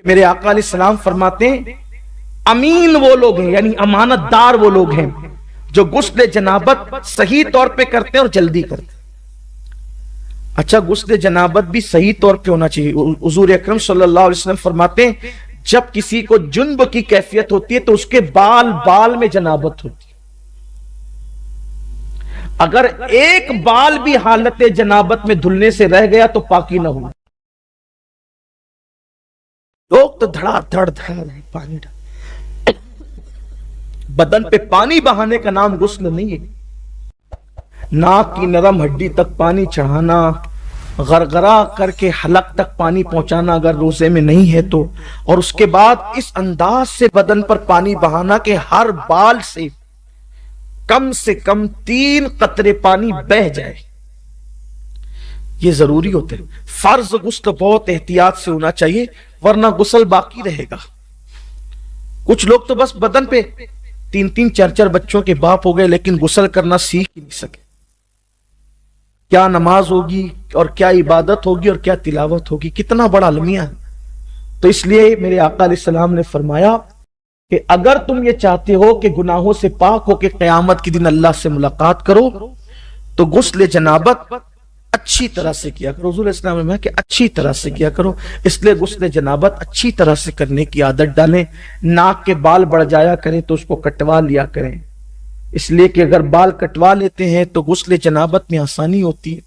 میرے آقا علیہ السلام فرماتے ہیں امین وہ لوگ ہیں، یعنی امانت دار وہ لوگ ہیں جو غسل جنابت صحیح طور پہ کرتے ہیں اور جلدی کرتے ہیں۔ اچھا، غسل جنابت بھی صحیح طور پہ ہونا چاہیے۔ حضور اکرم صلی اللہ علیہ وسلم فرماتے ہیں جب کسی کو جنب کی کیفیت ہوتی ہے تو اس کے بال میں جنابت ہوتی ہے، اگر ایک بال بھی حالت جنابت میں دھلنے سے رہ گیا تو پاکی نہ ہو۔ لوگ تو دھڑا دھڑ پانی بدن پہ پانی بہانے کا نام غسل نہیں ہے۔ ناک کی نرم ہڈی تک پانی چڑھانا، غرغرہ کر کے حلق تک پانی پہنچانا اگر روزے میں نہیں ہے تو، اور اس کے بعد اس انداز سے بدن پر پانی بہانا کہ ہر بال سے کم 3 قطرے پانی بہ جائے، یہ ضروری ہوتے ہیں۔ فرض غسل بہت احتیاط سے ہونا چاہیے ورنہ غسل باقی رہے گا۔ کچھ لوگ تو بس بدن پہ 3 4 بچوں کے باپ ہو گئے لیکن غسل کرنا سیکھ ہی نہیں سکے۔ کیا نماز ہوگی اور کیا عبادت ہوگی اور کیا تلاوت ہوگی، کتنا بڑا المیہ ہے۔ تو اس لیے میرے آقا علیہ السلام نے فرمایا کہ اگر تم یہ چاہتے ہو کہ گناہوں سے پاک ہو کے قیامت کے دن اللہ سے ملاقات کرو تو غسل جنابت اچھی طرح سے کیا کرو۔ حضور اسلام نے کہا کہ اچھی طرح سے کیا کرو، اس لیے غسل جنابت اچھی طرح سے کرنے کی عادت ڈالیں۔ ناک کے بال بڑھ جایا کریں تو اس کو کٹوا لیا کریں، اس لیے کہ اگر بال کٹوا لیتے ہیں تو غسل جنابت میں آسانی ہوتی ہے۔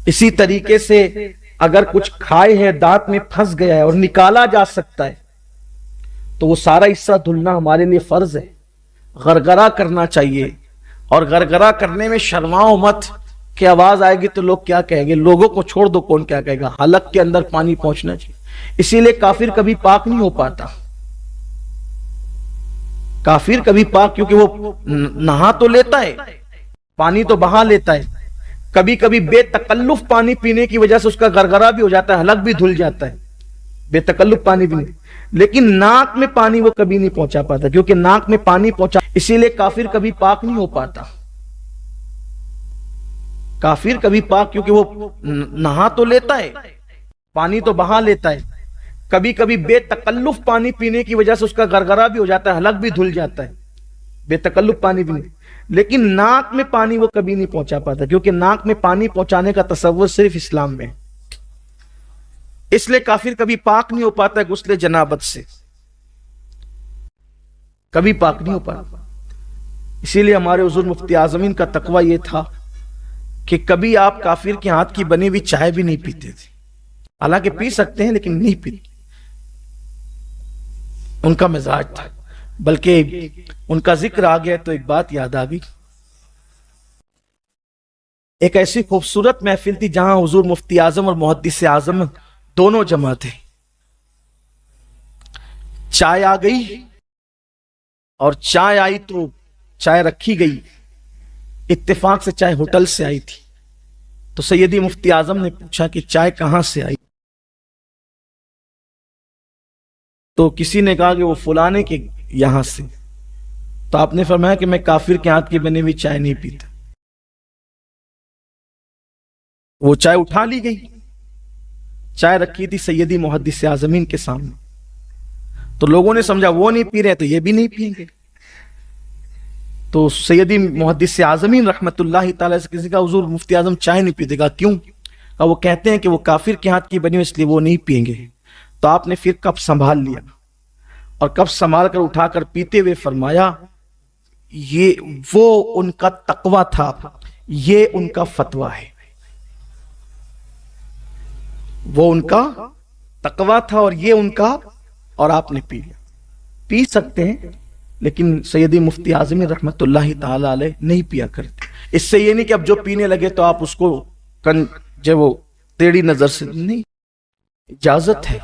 اسی طریقے سے اگر کچھ کھائے ہیں دانت میں پھنس گیا ہے اور نکالا جا سکتا ہے تو وہ سارا حصہ دھلنا ہمارے لیے فرض ہے۔ غرغرہ کرنا چاہیے، اور غرغرہ کرنے میں شرماؤ مت کہ آواز آئے گی تو لوگ کیا کہیں گے، لوگوں کو چھوڑ دو، کون کیا کہے گا، حلق کے اندر پانی پہنچنا چاہیے۔ اسی لیے کافر کبھی پاک نہیں ہو پاتا، کافر کبھی پاک، کیونکہ وہ نہا تو لیتا ہے، پانی تو بہا لیتا ہے، کبھی کبھی بے تکلف پانی پینے کی وجہ سے اس کا غرغرہ بھی ہو جاتا ہے، حلق بھی دھل جاتا ہے بے تکلف پانی پینے، لیکن ناک میں پانی وہ کبھی نہیں پہنچا پاتا، کیونکہ ناک میں پانی پہنچا، اسی لیے کافر کبھی پاک نہیں ہو پاتا۔ کافر کبھی پاک، کیونکہ وہ نہا تو لیتا ہے، پانی تو بہا لیتا ہے، کبھی کبھی بے تکلف پانی پینے کی وجہ سے اس کا غرغرہ بھی ہو جاتا ہے، حلق بھی دھل جاتا ہے بے تکلف پانی پینے، لیکن ناک میں پانی وہ کبھی نہیں پہنچا پاتا، کیونکہ ناک میں پانی پہنچانے کا تصور صرف اسلام میں ہے۔ اس لیے کافر کبھی پاک نہیں ہو پاتا ہے غسل جنابت سے، کبھی پاک نہیں ہو پاتا۔ اسی لیے ہمارے حضور مفتی اعظمین کا تقوی یہ تھا کہ کبھی آپ کافر کے ہاتھ کی بنی ہوئی چائے بھی نہیں پیتے تھے، حالانکہ پی سکتے ہیں لیکن نہیں پیتے، ان کا مزاج تھا۔ بلکہ ان کا ذکر آ گیا تو ایک بات یاد آ گئی، ایک ایسی خوبصورت محفل تھی جہاں حضور مفتی اعظم اور محدث اعظم دونوں جمع تھے، چائے آ گئی، اور چائے آئی تو چائے رکھی گئی، اتفاق سے چائے ہوٹل سے آئی تھی، تو سیدی مفتی اعظم نے پوچھا کہ چائے کہاں سے آئی؟ تو کسی نے کہا کہ وہ فلانے کے یہاں سے، تو آپ نے فرمایا کہ میں کافر کے ہاتھ کی بنی ہوئی چائے نہیں پیتا۔ وہ چائے اٹھا لی گئی، چائے رکھی تھی سیدی محدث اعظمین کے سامنے، تو لوگوں نے سمجھا وہ نہیں پی رہے تو یہ بھی نہیں پئیں گے، تو سیدی محدث اعظمین رحمت اللہ تعالی سے کسی کا حضور مفتی اعظم چائے نہیں پیتے، کہا کیوں؟ کہا وہ کہتے ہیں کہ وہ کافر کے ہاتھ کی بنی ہوئی اس لیے وہ نہیں پئیں گے۔ تو آپ نے پھر کپ سنبھال لیا، اور کپ سنبھال کر اٹھا کر پیتے ہوئے فرمایا یہ وہ ان کا تقوی تھا، یہ ان کا فتویٰ ہے، وہ ان کا تقوی تھا اور یہ ان کا، اور آپ نے پی لیا۔ پی سکتے ہیں لیکن سیدی مفتی اعظمین رحمت اللہ تعالی علیہ نہیں پیا کرتے۔ اس سے یہ نہیں کہ اب جو پینے لگے تو آپ اس کو جو وہ ٹیڑھی نظر سے، نہیں، اجازت ہے،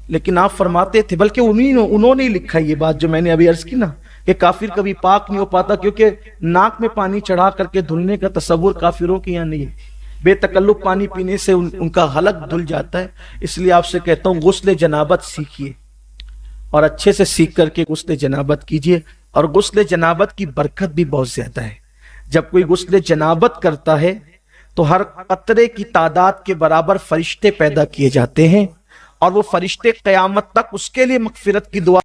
لیکن آپ فرماتے تھے، بلکہ انہوں نے لکھا یہ بات جو میں نے ابھی عرض کی نا کہ کافر کبھی پاک نہیں ہو پاتا، کیونکہ ناک میں پانی چڑھا کر کے دھلنے کا تصور کافروں کے یہاں نہیں ہے، بے تکلف پانی پینے سے ان کا حلق دھل جاتا ہے۔ اس لیے آپ سے کہتا ہوں غسل جنابت سیکھیے، اور اچھے سے سیکھ کر کے غسل جنابت کیجئے، اور غسل جنابت کی برکت بھی بہت زیادہ ہے۔ جب کوئی غسل جنابت کرتا ہے تو ہر قطرے کی تعداد کے برابر فرشتے پیدا کیے جاتے ہیں، اور وہ فرشتے قیامت تک اس کے لیے مغفرت کی دعا